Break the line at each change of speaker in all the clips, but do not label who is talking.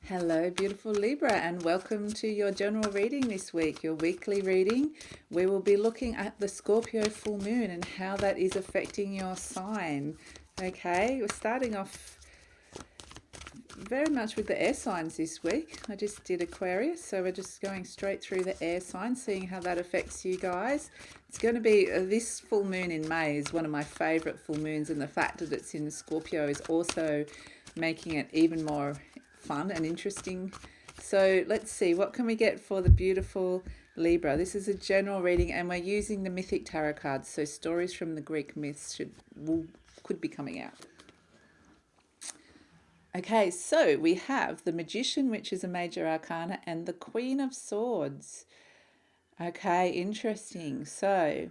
Hello, beautiful Libra, and welcome to your general reading this week, your weekly reading. We will be looking at the Scorpio full moon and how that is affecting your sign. Okay, we're starting off very much with the air signs this week. I just did Aquarius, so we're just going straight through the air signs, seeing how that affects you guys. It's going to be this full moon in May is one of my favorite full moons, and the fact that it's in Scorpio is also making it even more fun and interesting. So let's see, what can we get for the beautiful Libra? This is a general reading, and we're using the mythic tarot cards, so stories from the Greek myths could be coming out. Okay, so we have the Magician, which is a major arcana, and the Queen of Swords. Okay, interesting. So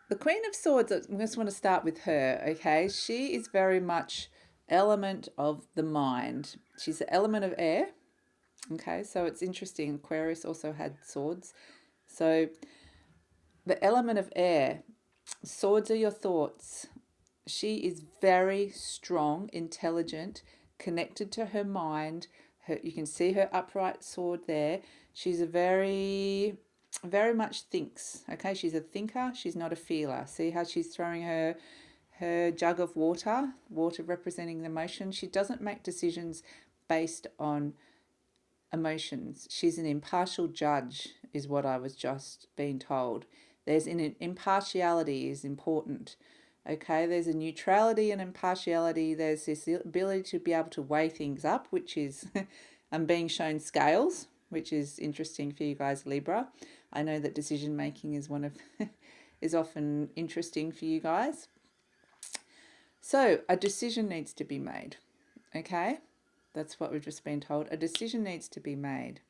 the Queen of Swords, I just want to start with her. Okay, she is very much element of the mind. She's the element of air. Okay, so it's interesting. Aquarius also had swords. So the element of air, swords are your thoughts. She is very strong, intelligent, connected to her mind. You can see her upright sword there. She's a very much thinks. Okay, she's a thinker. She's not a feeler. See how she's throwing her jug of water representing the emotion. She doesn't make decisions based on emotions. She's an impartial judge, is what I was just being told. There's an impartiality is important. Okay, there's a neutrality and impartiality. There's this ability to be able to weigh things up, which is, I'm being shown scales, which is interesting for you guys, Libra. I know that decision making is is often interesting for you guys. So a decision needs to be made. Okay, that's what we've just been told. A decision needs to be made.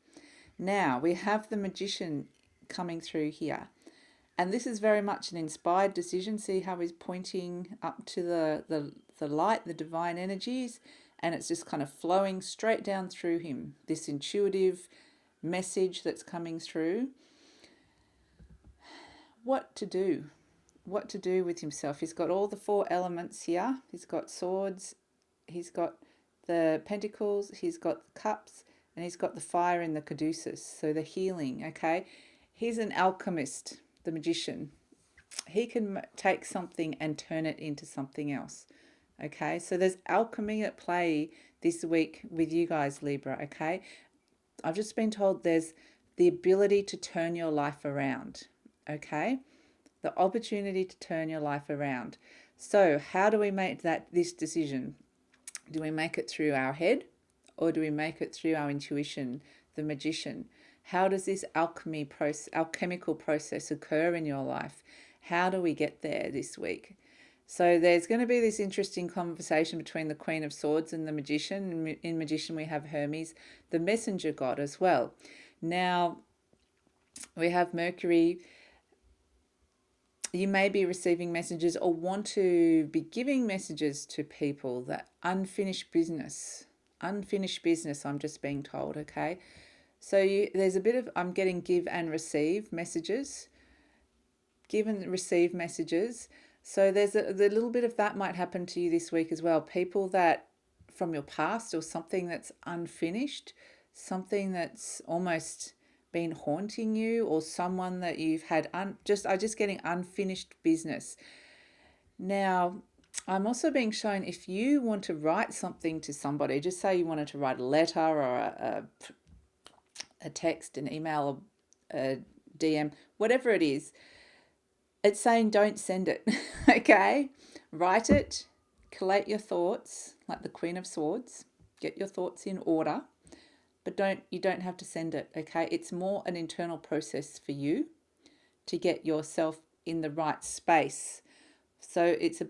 Now we have the Magician coming through here. And this is very much an inspired decision. See how he's pointing up to the light, the divine energies, and it's just kind of flowing straight down through him. This intuitive message that's coming through. What to do? What to do with himself? He's got all the four elements here. He's got swords, he's got the pentacles, he's got the cups, and he's got the fire in the caduceus, so the healing, okay? He's an alchemist, the Magician. He can take something and turn it into something else. Okay, so there's alchemy at play this week with you guys, Libra. Okay, I've just been told there's the ability to turn your life around. Okay, the opportunity to turn your life around. So how do we make this decision? Do we make it through our head, or do we make it through our intuition, the Magician? How does this alchemical process occur in your life? How do we get there this week? So there's going to be this interesting conversation between the Queen of Swords and the Magician. In Magician we have Hermes, the messenger god as well. Now we have Mercury. You may be receiving messages or want to be giving messages to people, that unfinished business, I'm just being told, okay? So there's a bit of, I'm getting give and receive messages, give and receive messages. So there's a little bit of that might happen to you this week as well. People that from your past or something that's unfinished, something that's almost been haunting you, or someone that you've had I'm just getting unfinished business. Now, I'm also being shown if you want to write something to somebody, just say you wanted to write a letter or a text, an email, a DM, whatever it is, it's saying don't send it. Okay, write it, collate your thoughts like the Queen of Swords, get your thoughts in order, but you don't have to send it. Okay, it's more an internal process for you to get yourself in the right space. So it's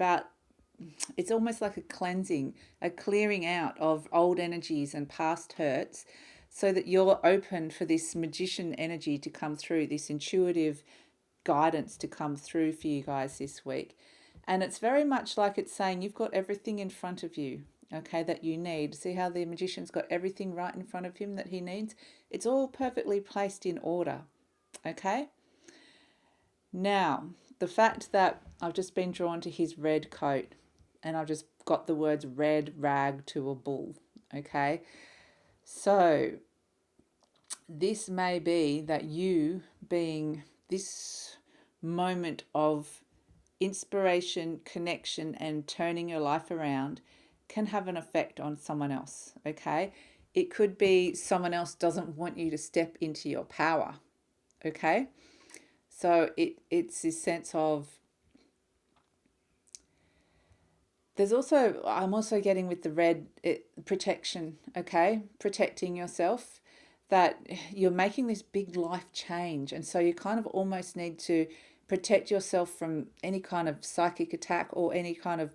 almost like a cleansing, a clearing out of old energies and past hurts, so that you're open for this Magician energy to come through, this intuitive guidance to come through for you guys this week. And it's very much like it's saying you've got everything in front of you, okay, that you need. See how the Magician's got everything right in front of him that he needs? It's all perfectly placed in order, okay? Now, the fact that I've just been drawn to his red coat, and I've just got the words red rag to a bull, okay? So this may be that you being this moment of inspiration, connection, and turning your life around can have an effect on someone else, okay? It could be someone else doesn't want you to step into your power, okay? So it's this sense of, I'm also getting with the red, protection, okay? Protecting yourself, that you're making this big life change. And so you kind of almost need to protect yourself from any kind of psychic attack or any kind of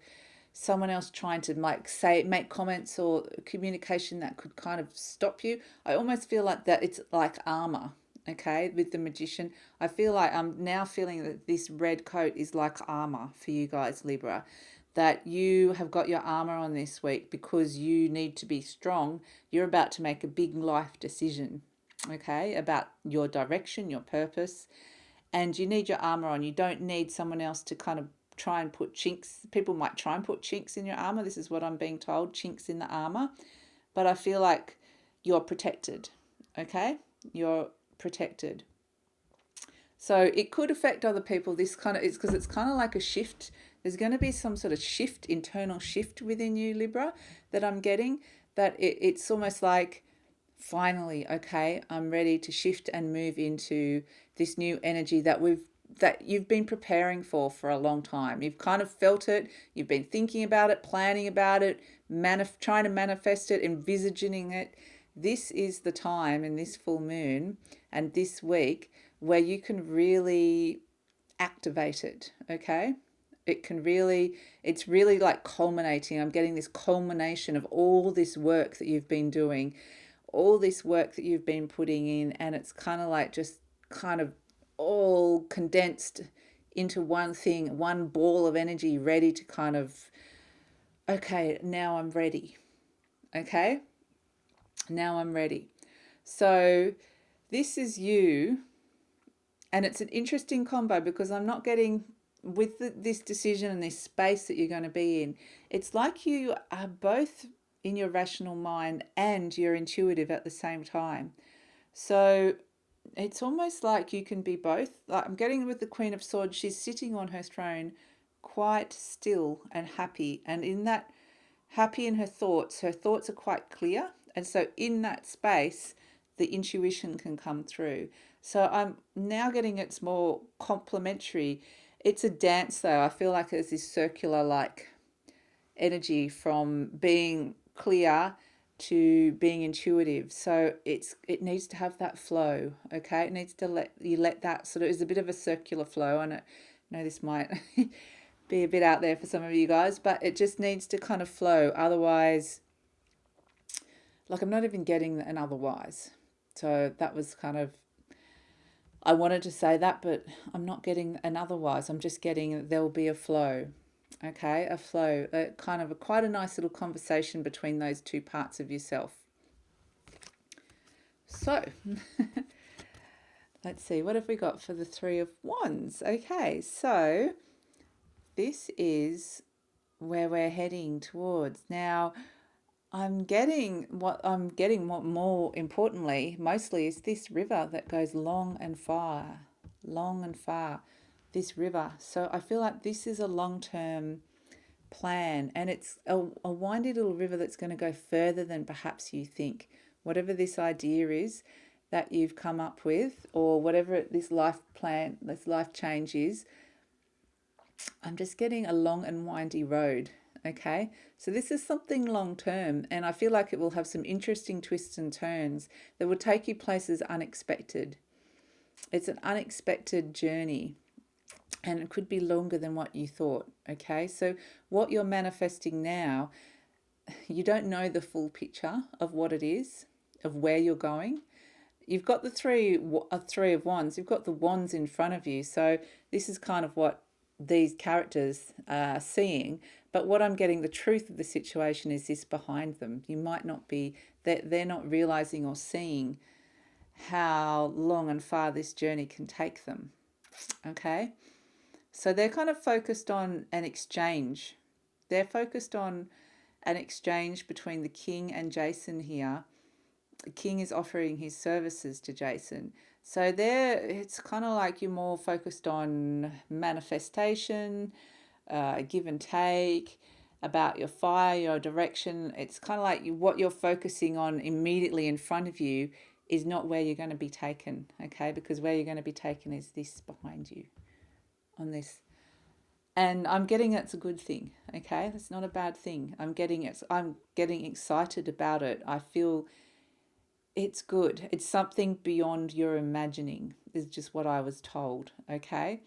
someone else trying to make comments or communication that could kind of stop you. I almost feel like that it's like armor, okay, with the magician. I feel like I'm now feeling that this red coat is like armor for you guys, Libra, that you have got your armor on this week because you need to be strong. You're about to make a big life decision, okay, about your direction, your purpose, and you need your armor on. You don't need someone else to kind of try and put chinks. People might try and put chinks in your armor. This is what I'm being told, chinks in the armor. But I feel like you're protected, okay? You're protected. So it could affect other people. This kind of, it's because it's kind of like a shift. There's going to be some sort of shift, internal shift within you, Libra, that I'm getting. That it's almost like, finally, okay, I'm ready to shift and move into this new energy that you've been preparing for a long time. You've kind of felt it. You've been thinking about it, planning about it, trying to manifest it, envisaging it. This is the time in this full moon and this week where you can really activate it, okay? It's really like culminating. I'm getting this culmination of all this work that you've been doing, all this work that you've been putting in, and it's kind of like just kind of all condensed into one thing, one ball of energy, ready to kind of, okay, now I'm ready. Okay, now I'm ready. So this is you, and it's an interesting combo because I'm not getting with this decision and this space that you're going to be in. It's like you are both in your rational mind and you're intuitive at the same time. So it's almost like you can be both. Like I'm getting with the Queen of Swords, she's sitting on her throne quite still and happy. And in that happy in her thoughts are quite clear. And so in that space, the intuition can come through. So I'm now getting it's more complementary. It's a dance though. I feel like there's this circular like energy from being clear to being intuitive. So it needs to have that flow, okay? It needs to let that sort of, is a bit of a circular flow. And I know this might be a bit out there for some of you guys, but it just needs to kind of flow. Otherwise, like I'm not even getting an otherwise. So that was kind of, I wanted to say that, but I'm not getting an otherwise. I'm just getting there'll be a flow. Okay, a flow, kind of quite a nice little conversation between those two parts of yourself. So, let's see, what have we got for the Three of Wands? Okay, so this is where we're heading towards. Now, what more importantly, mostly is this river that goes long and far, this river. So I feel like this is a long-term plan, and it's a windy little river that's going to go further than perhaps you think. Whatever this idea is that you've come up with, or whatever this life plan, this life change is, I'm just getting a long and windy road. Okay, so this is something long term, and I feel like it will have some interesting twists and turns that will take you places unexpected. It's an unexpected journey, and it could be longer than what you thought. Okay, so what you're manifesting now, you don't know the full picture of what it is, of where you're going. You've got the three of wands. You've got the wands in front of you. So this is kind of what these characters are seeing. But what I'm getting, the truth of the situation is this behind them. You might not be, they're not realizing or seeing how long and far this journey can take them. Okay. So they're kind of focused on an exchange. They're focused on an exchange between the King and Jason here. King is offering his services to Jason. So there, it's kind of like you're more focused on manifestation, give and take, about your fire, your direction. It's kind of like what you're focusing on immediately in front of you is not where you're going to be taken, okay? Because where you're going to be taken is this behind you on this. And I'm getting it's a good thing, okay? It's not a bad thing. I'm getting excited about it. I feel it's good. It's something beyond your imagining, is just what I was told, okay?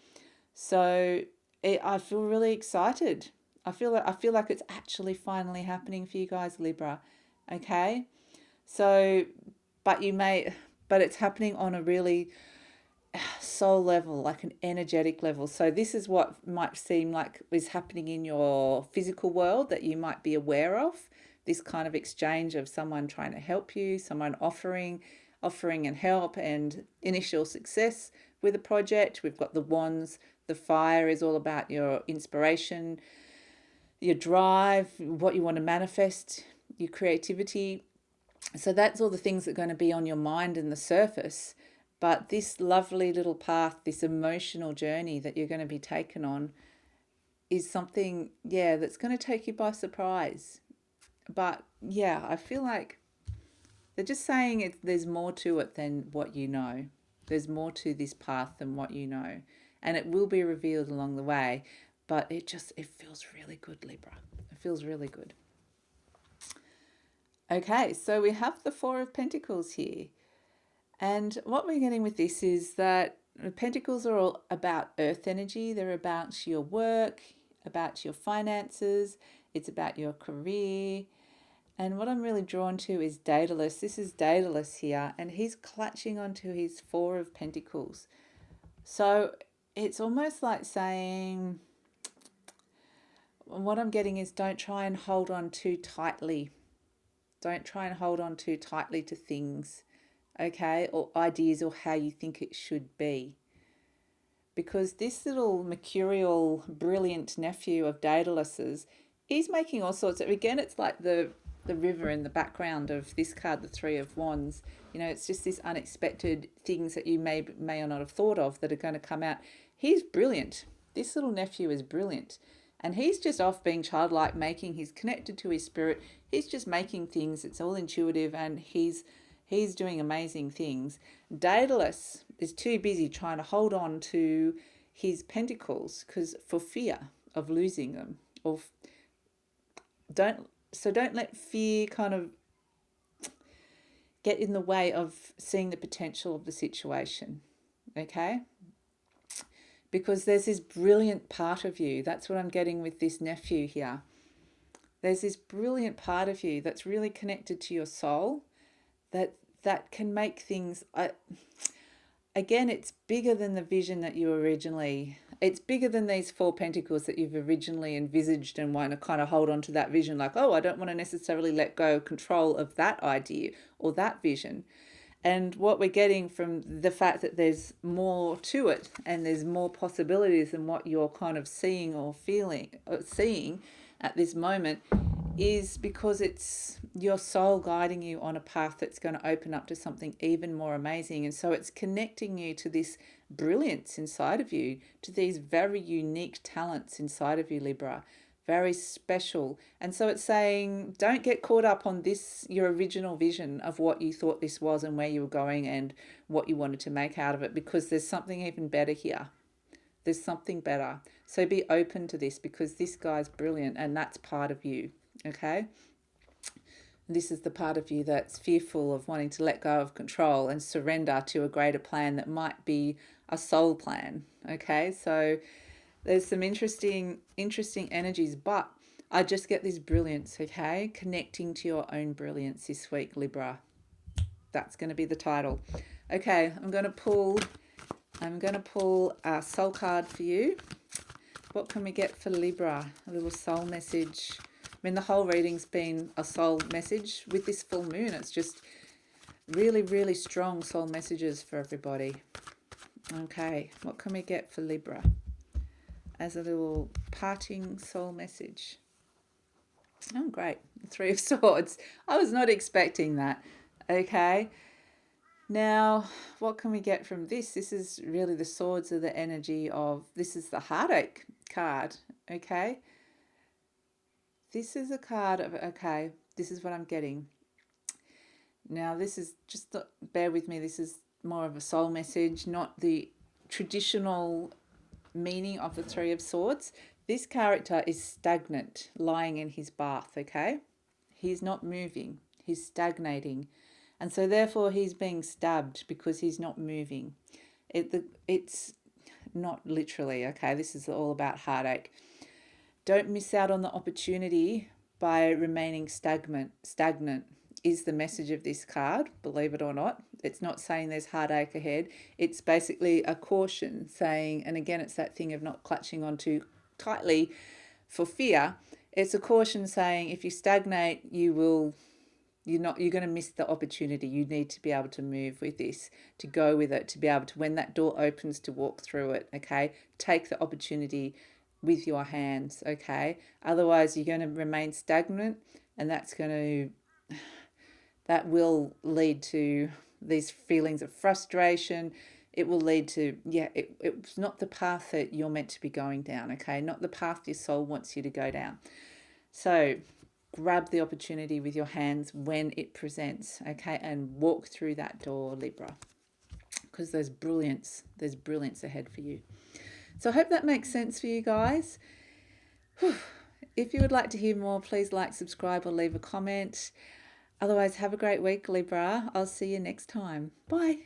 So I feel really excited. I feel like it's actually finally happening for you guys, Libra. Okay? So but it's happening on a really soul level, like an energetic level. So this is what might seem like is happening in your physical world that you might be aware of. This kind of exchange of someone trying to help you, someone offering and help and initial success with a project. We've got the wands. The fire is all about your inspiration, your drive, what you want to manifest, your creativity. So that's all the things that are going to be on your mind and the surface. But this lovely little path, this emotional journey that you're going to be taken on is something, yeah, that's going to take you by surprise. But yeah, I feel like they're just saying there's more to it than what you know. There's more to this path than what you know. And it will be revealed along the way. But it feels really good, Libra. It feels really good. Okay, so we have the Four of Pentacles here. And what we're getting with this is that Pentacles are all about earth energy. They're about your work, about your finances. It's about your career. And what I'm really drawn to is Daedalus. This is Daedalus here, and he's clutching onto his Four of Pentacles. So it's almost like saying, what I'm getting is don't try and hold on too tightly. Don't try and hold on too tightly to things, okay, or ideas or how you think it should be. Because this little mercurial, brilliant nephew of Daedalus's, he's making all sorts of, again, it's like the river in the background of this card, the Three of Wands. You know, it's just this unexpected things that you may or not have thought of that are going to come out. He's brilliant. This little nephew is brilliant. And he's just off being childlike, he's connected to his spirit. He's just making things. It's all intuitive, and he's doing amazing things. Daedalus is too busy trying to hold on to his pentacles because for fear of losing them, or don't let fear kind of get in the way of seeing the potential of the situation, okay? Because there's this brilliant part of you. That's what I'm getting with this nephew here. There's this brilliant part of you that's really connected to your soul that can make things. Again, it's bigger than the vision that you originally. It's bigger than these Four Pentacles that you've originally envisaged and want to kind of hold on to that vision. Like, oh, I don't want to necessarily let go of control of that idea or that vision. And what we're getting from the fact that there's more to it and there's more possibilities than what you're kind of seeing or seeing at this moment is because it's your soul guiding you on a path that's going to open up to something even more amazing. And so it's connecting you to this brilliance inside of you, to these very unique talents inside of you, Libra. Very special. And so it's saying, don't get caught up on this, your original vision of what you thought this was and where you were going and what you wanted to make out of it, because there's something even better here. There's something better. So be open to this, because this guy's brilliant and that's part of you, okay? This is the part of you that's fearful of wanting to let go of control and surrender to a greater plan that might be a soul plan, okay? So there's some interesting energies, but I just get this brilliance, okay? Connecting to your own brilliance this week, Libra. That's going to be the title. Okay, I'm going to pull a soul card for you. What can we get for Libra? A little soul message. I mean, the whole reading's been a soul message. With this full moon, it's just really, really strong soul messages for everybody. Okay, what can we get for Libra as a little parting soul message? Oh, great. Three of Swords. I was not expecting that. Okay. Now, what can we get from this? This is really the swords of the energy of, this is the heartache card. Okay. This is a card of, okay, this is what I'm getting. Now, this is just, bear with me, this is more of a soul message, not the traditional meaning of the Three of Swords. This character is stagnant, lying in his bath, okay? He's not moving, he's stagnating. And so, therefore, he's being stabbed because he's not moving. It's not literally, okay? This is all about heartache. Don't miss out on the opportunity by remaining stagnant is the message of this card, believe it or not. It's not saying there's heartache ahead. It's basically a caution saying, and again, it's that thing of not clutching on too tightly for fear. It's a caution saying if you stagnate, you're going to miss the opportunity. You need to be able to move with this, to go with it, to be able to, when that door opens, to walk through it. Okay, take the opportunity with your hands. Okay, otherwise you're going to remain stagnant, and that will lead to these feelings of frustration. It will lead to, it's not the path that you're meant to be going down. Okay, not the path your soul wants you to go down. So grab the opportunity with your hands when it presents, okay, and walk through that door, Libra, because there's brilliance ahead for you. So I hope that makes sense for you guys. If you would like to hear more, please like, subscribe, or leave a comment. Otherwise, have a great week, Libra. I'll see you next time. Bye.